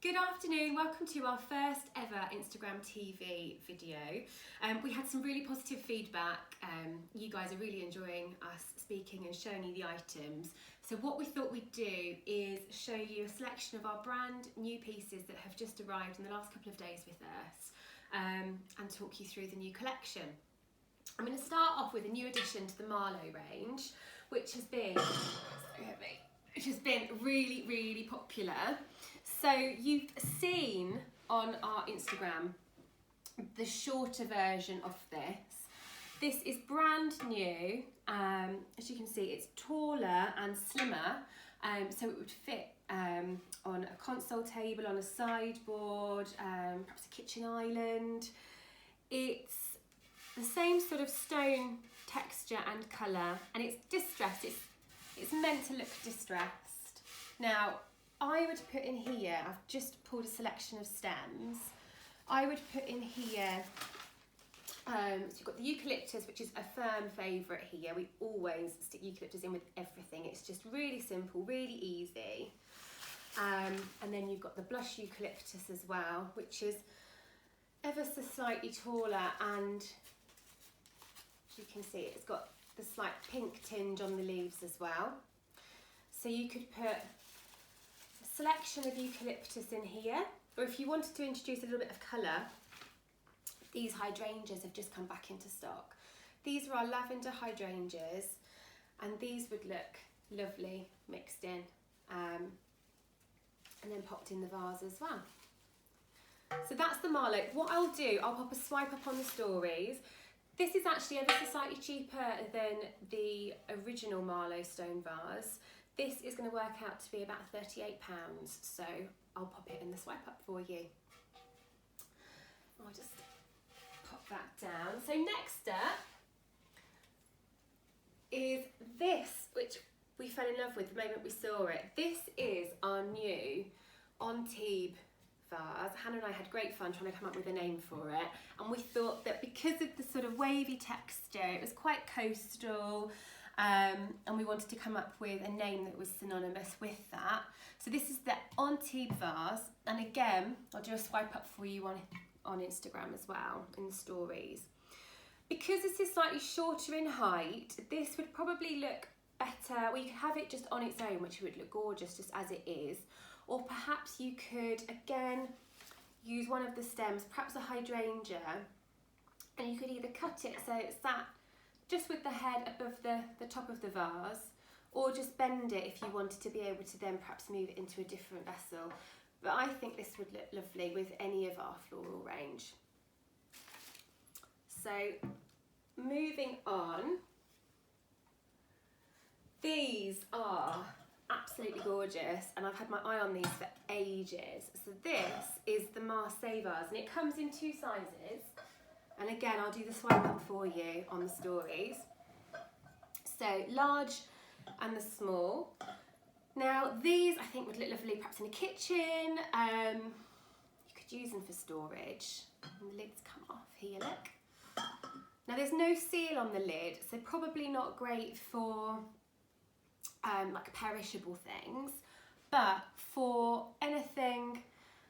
Good afternoon, welcome to our first ever Instagram TV video. We had some really positive feedback. You guys are really enjoying us speaking and showing you the items. So what we thought we'd do is show you a selection of our brand new pieces that have just arrived in the last couple of days with us and talk you through the new collection. I'm going to start off with a new addition to the Marlowe range, which has been really, really popular. So you've seen on our Instagram the shorter version of this. This is brand new. As you can see, it's taller and slimmer, so it would fit on a console table, on a sideboard, perhaps a kitchen island. It's the same sort of stone texture and colour, and it's distressed. It's meant to look distressed. Now, I would put in here, I've just pulled a selection of stems. I would put in here, so you've got the eucalyptus, which is a firm favourite here. We always stick eucalyptus in with everything. It's just really simple, really easy. And then you've got the blush eucalyptus as well, which is ever so slightly taller, and as you can see, it's got the slight pink tinge on the leaves as well. So you could put a selection of eucalyptus in here, or if you wanted to introduce a little bit of colour, these hydrangeas have just come back into stock. These are our lavender hydrangeas, and these would look lovely mixed in and then popped in the vase as well. So that's the Marlowe. What I'll do, I'll pop a swipe up on the stories. This is actually ever so slightly cheaper than the original Marlowe stone vase. This is going to work out to be about £38, so I'll pop it in the swipe up for you. I'll just pop that down. So next up is this, which we fell in love with the moment we saw it. This is our new Antibes vase. Hannah and I had great fun trying to come up with a name for it, and we thought that because of the sort of wavy texture, it was quite coastal, and we wanted to come up with a name that was synonymous with that. So this is the Antibes vase, and again, I'll do a swipe up for you on Instagram as well, in the stories. Because this is slightly shorter in height, this would probably look better, well, you could have it just on its own, which would look gorgeous just as it is, or perhaps you could again use one of the stems, perhaps a hydrangea, and you could either cut it so it's sat just with the head above the top of the vase, or just bend it if you wanted to be able to then perhaps move it into a different vessel. But I think this would look lovely with any of our floral range. So moving on, these are absolutely gorgeous, and I've had my eye on these for ages. So this is the Marseille vase, and it comes in two sizes. And again, I'll do the swipe up for you on the stories. So large and the small. Now these I think would look lovely perhaps in a kitchen. You could use them for storage. And the lids come off here, look. Now there's no seal on the lid, so probably not great for like perishable things, but for anything,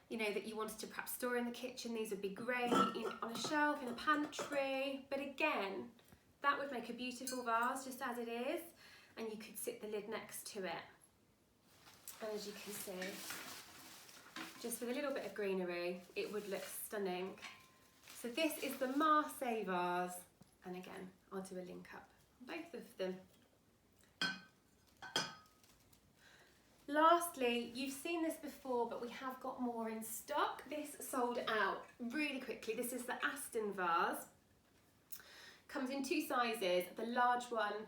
you know, that you wanted to perhaps store in the kitchen, these would be great on a shelf, in a pantry. But again, that would make a beautiful vase just as it is, and you could sit the lid next to it. And as you can see, just with a little bit of greenery, it would look stunning. So this is the Marseille vase, and again, I'll do a link up on both of them. Lastly, you've seen this before, but we have got more in stock. This sold out really quickly. This is the Aston vase. Comes in two sizes. The large one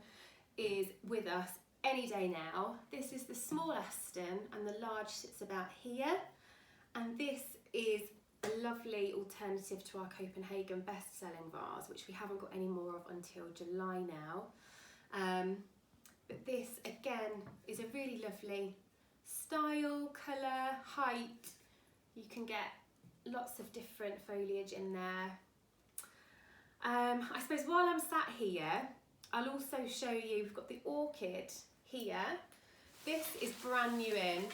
is with us any day now. This is the small Aston, and the large sits about here. And this is a lovely alternative to our Copenhagen best-selling vase, which we haven't got any more of until July now. But this, again, is a really lovely style, colour, height. You can get lots of different foliage in there. I suppose while I'm sat here, I'll also show you, we've got the orchid here. This is brand new in.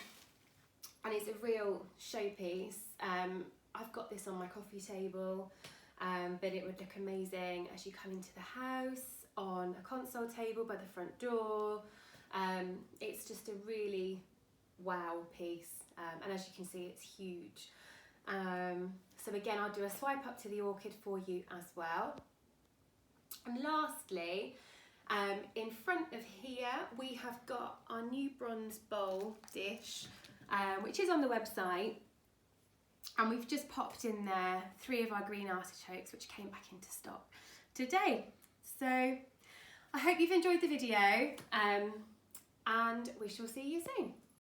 and it's a real showpiece. I've got this on my coffee table, but it would look amazing as you come into the house, on a console table by the front door. It's just a really wow piece, and as you can see, it's huge. So again, I'll do a swipe up to the orchid for you as well. And lastly, in front of here, we have got our new bronze bowl dish, which is on the website. And we've just popped in there 3 of our green artichokes, which came back into stock today. So I hope you've enjoyed the video, and we shall see you soon.